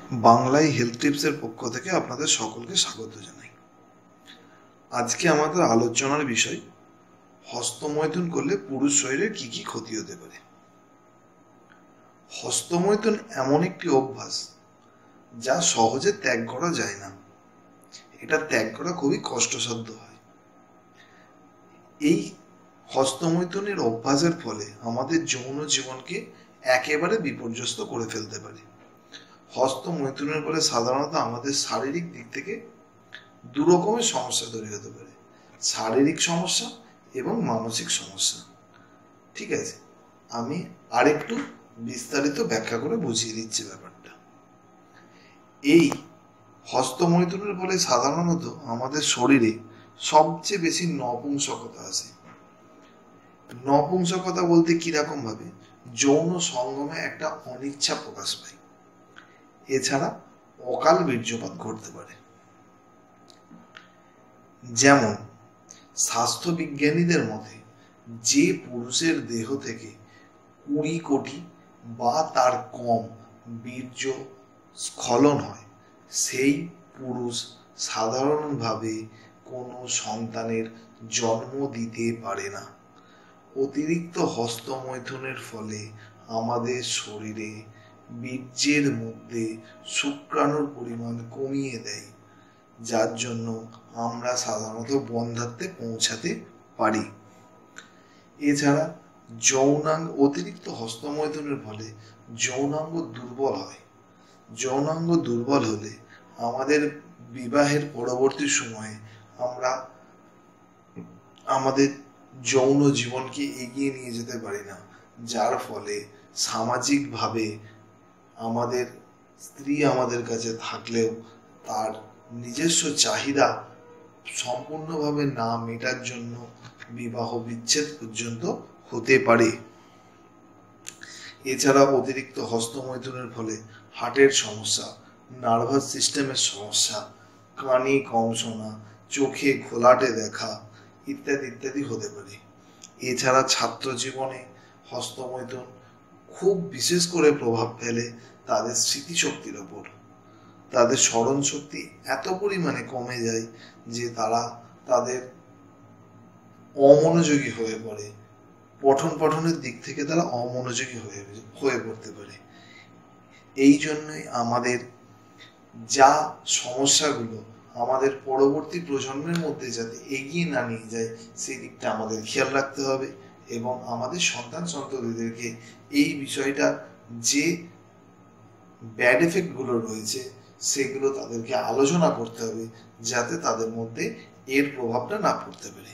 বাংলায় হেলথ টিপসের পক্ষ থেকে আপনাদের সকলকে স্বাগত জানাই। আজকে আমাদের আলোচনার বিষয় হস্তমৈথুন করলে পুরুষ শরীরের কি কি ক্ষতি হতে পারে। হস্তমৈথুন এমন একটি অভ্যাস যা সহজে ত্যাগ করা যায় না। এটা ত্যাগ করা খুবই কষ্টসাধ্য হয়। এই হস্তমৈথুনের অভ্যাসের ফলে আমাদের যৌন জীবনকে একেবারে বিপর্যস্ত করে ফেলতে পারে। হস্তমৈথুনের ফলে সাধারণত আমাদের শারীরিক দিক থেকে দু রকমের সমস্যা তৈরি হতে পারে, শারীরিক সমস্যা এবং মানসিক সমস্যা। ঠিক আছে, আমি আরেকটু বিস্তারিত ব্যাখ্যা করে বুঝিয়ে দিচ্ছি ব্যাপারটা। এই হস্তমৈথুনের ফলে সাধারণত আমাদের শরীরে সবচেয়ে বেশি নপুংসকতা আসে। নপুংসকতা বলতে কিরকম ভাবে, যৌন সঙ্গমে একটা অনিচ্ছা প্রকাশ পায়। এছাড়া অকাল বীর্যপাত ঘটতে পারে। যেমন স্বাস্থ্যবিজ্ঞানীদের মতে যে পুরুষের দেহ থেকে 20 কোটি বা তার কম বীর্য স্খলন হয়, সেই পুরুষ সাধারণভাবে কোনো সন্তানের জন্ম দিতে পারে না। অতিরিক্ত হস্তমৈথুনের ফলে আমাদের শরীরে বীর্যের মধ্যে শুক্রাণুর পরিমাণ কমিয়ে দেয়, যার জন্য আমরা সাধারণত বন্ধ্যাত্বে পৌঁছাতে পারি। এছাড়া অতিরিক্ত হস্তমৈথুনের ফলে যৌনাঙ্গ দুর্বল হয়। যৌনাঙ্গ দুর্বল হলে আমাদের বিবাহের পরবর্তী সময়ে আমরা আমাদের যৌন জীবনকে এগিয়ে নিয়ে যেতে পারি না, যার ফলে সামাজিকভাবে আমাদের স্ত্রী আমাদের কাছে থাকলেও তার নিজস্ব চাহিদা সম্পূর্ণভাবে না মেটার জন্য বিবাহ বিচ্ছেদ পর্যন্ত হতে পারে। এছাড়া অতিরিক্ত হস্তমৈথুনের ফলে হার্টের সমস্যা, নার্ভাস সিস্টেমের সমস্যা, কানে কম শোনা, চোখে ঘোলাটে দেখা ইত্যাদি ইত্যাদি হতে পারে। এছাড়া ছাত্র জীবনে হস্তমৈথুন খুব বিশেষ করে প্রভাব ফেলে তাদের স্মৃতিশক্তির ওপর। তাদের স্মরণ শক্তি এত পরিমাণে কমে যায় যে তারা তাদের অমনোযোগী হয়ে পড়ে। পঠনের দিক থেকে তারা অমনোযোগী হয়ে পড়তে পারে। এই জন্যই আমাদের যা সমস্যাগুলো আমাদের পরবর্তী প্রজন্মের মধ্যে যাতে এগিয়ে না নিয়ে যায় সেই দিকটা আমাদের খেয়াল রাখতে হবে, এবং আমাদের সন্তান সন্ততিদেরকে এই বিষয়টা যে ব্যাড এফেক্ট গুলো রয়েছে সেগুলো তাদেরকে আলোচনা করতে হবে, যাতে তাদের মধ্যে এর প্রভাবটা না পড়তে পারে।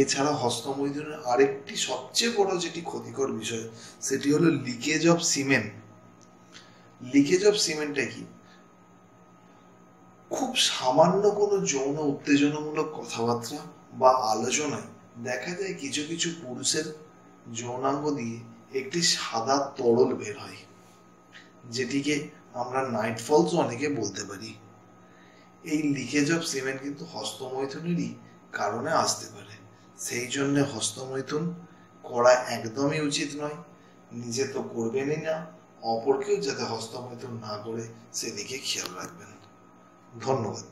এছাড়া হস্তমৈথুনের আরেকটি সবচেয়ে বড় যেটি ক্ষতিকর বিষয়, সেটি হলো leakage of semen. Leakage of সিমেনটা কি? খুব সামান্য কোনো যৌন উত্তেজনামূলক কথাবার্তা বা আলোচনায় দেখা যায় কিছু কিছু পুরুষের যৌনাঙ্গ দিয়ে একটি সাদা তরল বের হয়, যেটিকে আমরা নাইট ফলস অনেকে বলতে পারি। এই লিকেজ অফ সিমেন্ট কিন্তু হস্তমৈথুনেরই কারণে আসতে পারে। সেই জন্য হস্তমৈথুন করা একদমই উচিত নয়। নিজে তো করবেনই না, অপরকেও যাতে হস্তমৈথুন না করে সেদিকে খেয়াল রাখবেন। ধন্যবাদ।